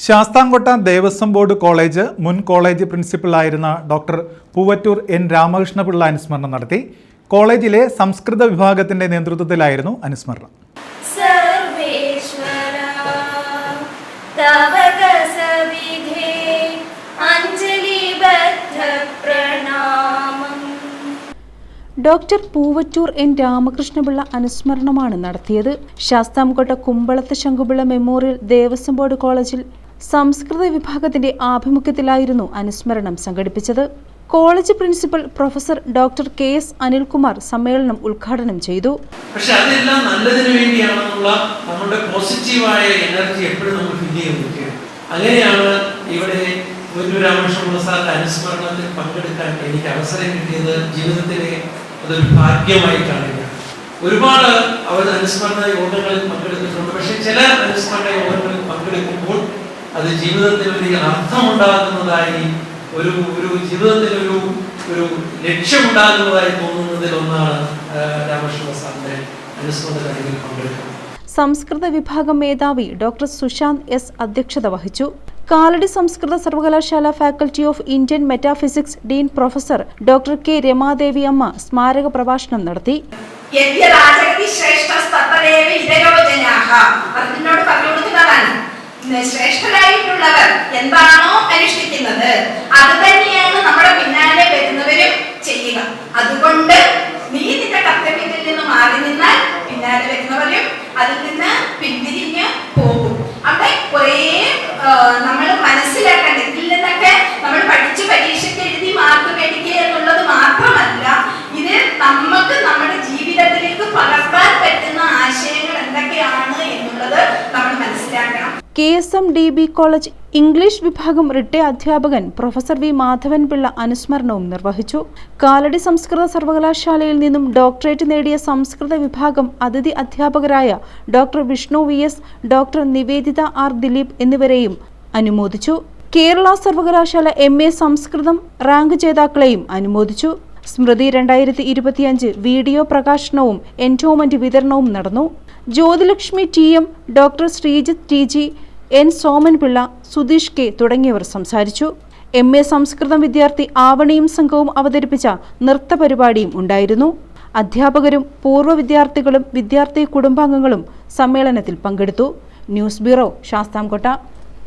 Sasthamkotta Devaswom board college മുൻ college പ്രിൻസിപ്പലായിരുന്ന doctor Poovattoor N Ramakrishnapillai അനുസ്മരണം നടത്തി. കോളേജിലെ സംസ്കൃത വിഭാഗത്തിന്റെ നേതൃത്വത്തിലായിരുന്നു അനുസ്മരണം. ഡോക്ടർ പൂവറ്റൂർ എൻ രാമകൃഷ്ണപിള്ള അനുസ്മരണമാണ് നടത്തിയത്. ശാസ്താംകോട്ട കുമ്പളത്ത് ശങ്കുപിള്ള മെമ്മോറിയൽ ദേവസ്വം ബോർഡ് കോളേജിൽ സംസ്കൃത വിഭാഗത്തിന്റെ ആഭിമുഖ്യത്തിലായിരുന്നു അനുസ്മരണം സംഘടിപ്പിച്ചത്. College principal professor doctor KS Anilkumar സമ്മേളനം ഉദ്ഘാടനം ചെയ്തു. പക്ഷെ അതെല്ലാം നല്ലതിനു വേണ്ടിയാണെന്നുള്ള നമ്മുടെ പോസിറ്റീവായ എനർജി എപ്പോഴും നമ്മൾ ഫീൽ ചെയ്യുന്നത്. അങ്ങനെയാണ് ഇവിടെ രാമകൃഷ്ണപിള്ള സാറിന്റെ അനുസ്മരണത്തിൽ പങ്കെടുക്കാൻ എനിക്ക് അവസരം കിട്ടിയത്. ജീവിതത്തിലെ അതൊരു ഭാഗ്യമായി കാണുക. ഒരുപാട് അവർ അനുസ്മരണ യോഗങ്ങളിൽ പങ്കെടുത്തിട്ടുണ്ട്. പക്ഷെ ചില അനുസ്മരണ യോഗങ്ങളിൽ പങ്കെടുക്കുമ്പോൾ അത് ജീവിതത്തിൽ വലിയ അർത്ഥമുണ്ടാകുന്നതായി, ഒരു ജീവിതത്തിൽ ഒരു ലക്ഷ്യമുണ്ടാകുന്നതായി തോന്നുന്നതിൽ ഒന്നാണ് രാമകൃഷ്ണ സാറിന്റെ അനുസ്മരണ കാര്യങ്ങളിൽ പങ്കെടുക്കുന്നത്. സംസ്കൃത വിഭാഗം മേധാവി ഡോക്ടർ സുശാന്ത് S അധ്യക്ഷത വഹിച്ചു. കാലടി സംസ്കൃത സർവകലാശാല faculty of Indian metaphysics dean professor doctor K Ramadevi അമ്മ സ്മാരക പ്രഭാഷണം നടത്തി. ശ്രേഷ്ഠരായിട്ടുള്ളവർ എന്താണോ അനുഷ്ഠിക്കുന്നത് അത് തന്നെയാണ് നമ്മുടെ പിന്നാലെ വരുന്നവരും ചെയ്യുക. അതുകൊണ്ട് നീ നിന്റെ കർത്തവ്യത്തിൽ നിന്ന് മാറി നിന്നാൽ പിന്നാലെ വരുന്നവരും അതിൽ നിന്ന് പിന്തിരിഞ്ഞ് പോകും. അവിടെ കുറേ നമ്മൾ മനസ്സിലാക്കേണ്ട, ഇതിൽ നിന്നൊക്കെ നമ്മൾ പഠിച്ചു പരീക്ഷയ്ക്ക് എഴുതി മാർക്ക് മേടിക്കുക എന്നുള്ളത് മാത്രമല്ല, ഇത് നമുക്ക് നമ്മുടെ ജീവിതത്തിലേക്ക് പകർത്താൻ പറ്റുന്ന ആശയങ്ങൾ എന്തൊക്കെയാണ് എന്നുള്ളത് നമ്മൾ മനസ്സിലാക്കണം. KSMDB കോളേജ് ഇംഗ്ലീഷ് വിഭാഗം റിട്ടയർഡ് അധ്യാപകൻ പ്രൊഫസർ V മാധവൻപിള്ള അനുസ്മരണവും നിർവഹിച്ചു. കാലടി സംസ്കൃത സർവകലാശാലയിൽ നിന്നും ഡോക്ടറേറ്റ് നേടിയ സംസ്കൃത വിഭാഗം അതിഥി അധ്യാപകരായ doctor Vishnu VS, doctor Nivedita R Dileep എന്നിവരെയും അനുമോദിച്ചു. കേരള സർവകലാശാല MA സംസ്കൃതം റാങ്ക് ജേതാക്കളെയും അനുമോദിച്ചു. സ്മൃതി 2025 വീഡിയോ പ്രകാശനവും എൻഡോമെന്റ് വിതരണവും നടന്നു. Jyothilakshmi TM, doctor Sreejith TG, N Somanpillai, Sudheesh K തുടങ്ങിയവർ സംസാരിച്ചു. MA സംസ്കൃതം വിദ്യാർത്ഥി ആവണിയും സംഘവും അവതരിപ്പിച്ച നൃത്ത പരിപാടിയും ഉണ്ടായിരുന്നു. അധ്യാപകരും പൂർവ്വ വിദ്യാർത്ഥികളും വിദ്യാർത്ഥി കുടുംബാംഗങ്ങളും സമ്മേളനത്തിൽ പങ്കെടുത്തു. News bureau, Sasthamkotta.